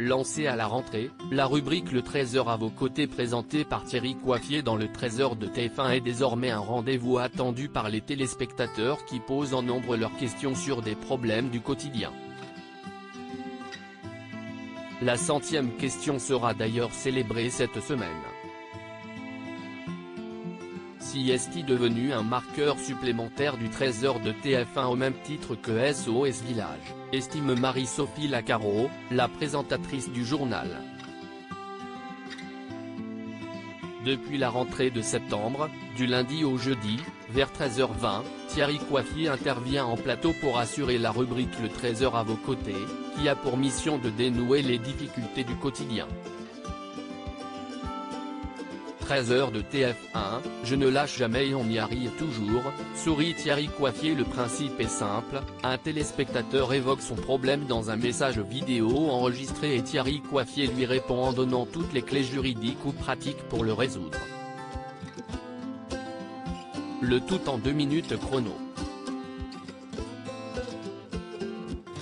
Lancée à la rentrée, la rubrique Le Trésor à vos côtés présentée par Thierry Coiffier dans le Trésor de TF1 est désormais un rendez-vous attendu par les téléspectateurs qui posent en nombre leurs questions sur des problèmes du quotidien. La 100e question sera d'ailleurs célébrée cette semaine. Si est devenu un marqueur supplémentaire du Trésor de TF1 au même titre que SOS Village, estime Marie-Sophie Lacaro, la présentatrice du journal. Depuis la rentrée de septembre, du lundi au jeudi, vers 13h20, Thierry Coiffier intervient en plateau pour assurer la rubrique Le Trésor à vos côtés, qui a pour mission de dénouer les difficultés du quotidien. 13h de TF1, je ne lâche jamais et on y arrive toujours, sourit Thierry Coiffier. Le principe est simple, un téléspectateur évoque son problème dans un message vidéo enregistré et Thierry Coiffier lui répond en donnant toutes les clés juridiques ou pratiques pour le résoudre. Le tout en 2 minutes chrono.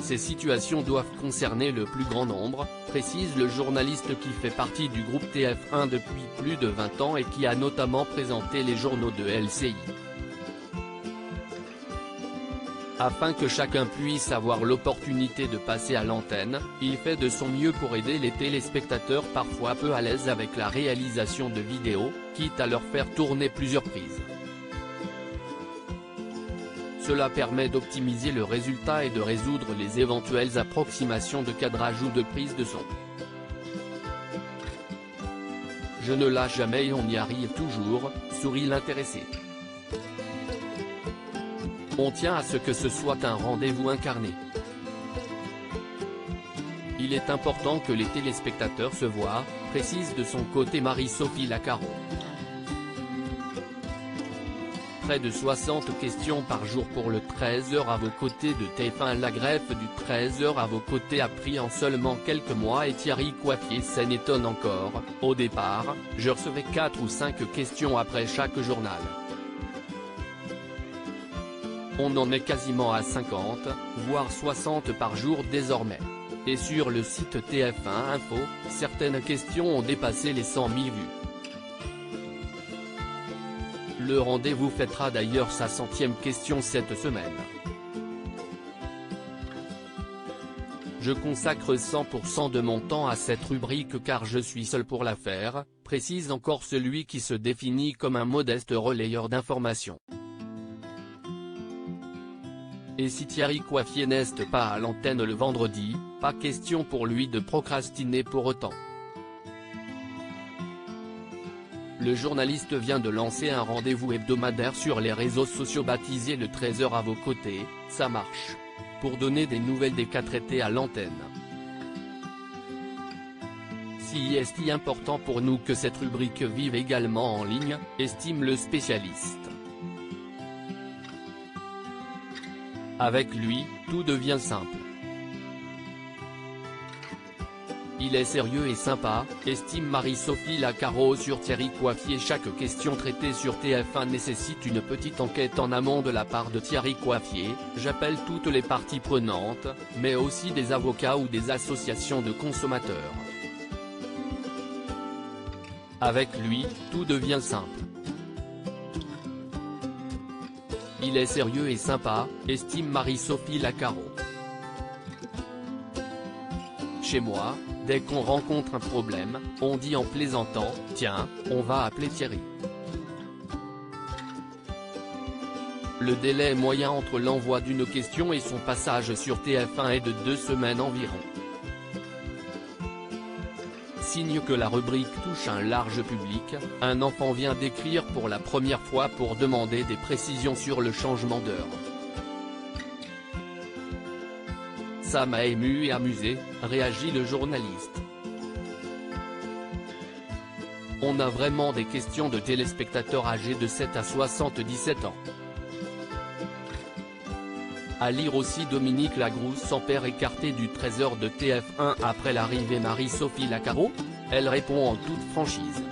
Ces situations doivent concerner le plus grand nombre, précise le journaliste qui fait partie du groupe TF1 depuis plus de 20 ans et qui a notamment présenté les journaux de LCI. Afin que chacun puisse avoir l'opportunité de passer à l'antenne, il fait de son mieux pour aider les téléspectateurs parfois peu à l'aise avec la réalisation de vidéos, quitte à leur faire tourner plusieurs prises. Cela permet d'optimiser le résultat et de résoudre les éventuelles approximations de cadrage ou de prise de son. Je ne lâche jamais et on y arrive toujours, sourit l'intéressé. On tient à ce que ce soit un rendez-vous incarné. Il est important que les téléspectateurs se voient, précise de son côté Marie-Sophie Lacaro. Près de 60 questions par jour pour le Trésor à vos côtés de TF1. La greffe du Trésor à vos côtés a pris en seulement quelques mois et Thierry Coiffier s'en étonne encore. Au départ, je recevais 4 ou 5 questions après chaque journal. On en est quasiment à 50, voire 60 par jour désormais. Et sur le site TF1 Info, certaines questions ont dépassé les 100 000 vues. Le rendez-vous fêtera d'ailleurs sa 100e question cette semaine. Je consacre 100% de mon temps à cette rubrique car je suis seul pour la faire, précise encore celui qui se définit comme un modeste relayeur d'informations. Et si Thierry Coiffier n'est pas à l'antenne le vendredi, pas question pour lui de procrastiner pour autant. Le journaliste vient de lancer un rendez-vous hebdomadaire sur les réseaux sociaux baptisé Le Trésor à vos côtés, ça marche. Pour donner des nouvelles des cas traités à l'antenne. Si est important pour nous que cette rubrique vive également en ligne, estime le spécialiste. Avec lui, tout devient simple. Il est sérieux et sympa, estime Marie-Sophie Lacaro sur Thierry Coiffier. Chaque question traitée sur TF1 nécessite une petite enquête en amont de la part de Thierry Coiffier. J'appelle toutes les parties prenantes, mais aussi des avocats ou des associations de consommateurs. Avec lui, tout devient simple. Il est sérieux et sympa, estime Marie-Sophie Lacaro. Chez moi, dès qu'on rencontre un problème, on dit en plaisantant, tiens, on va appeler Thierry. Le délai moyen entre l'envoi d'une question et son passage sur TF1 est de 2 semaines environ. Signe que la rubrique touche un large public, un enfant vient d'écrire pour la première fois pour demander des précisions sur le changement d'heure. Ça m'a ému et amusé, réagit le journaliste. On a vraiment des questions de téléspectateurs âgés de 7 à 77 ans. À lire aussi Dominique Lagrousse sans père écarté du Trésor de TF1 après l'arrivée Marie-Sophie Lacaro. Elle répond en toute franchise.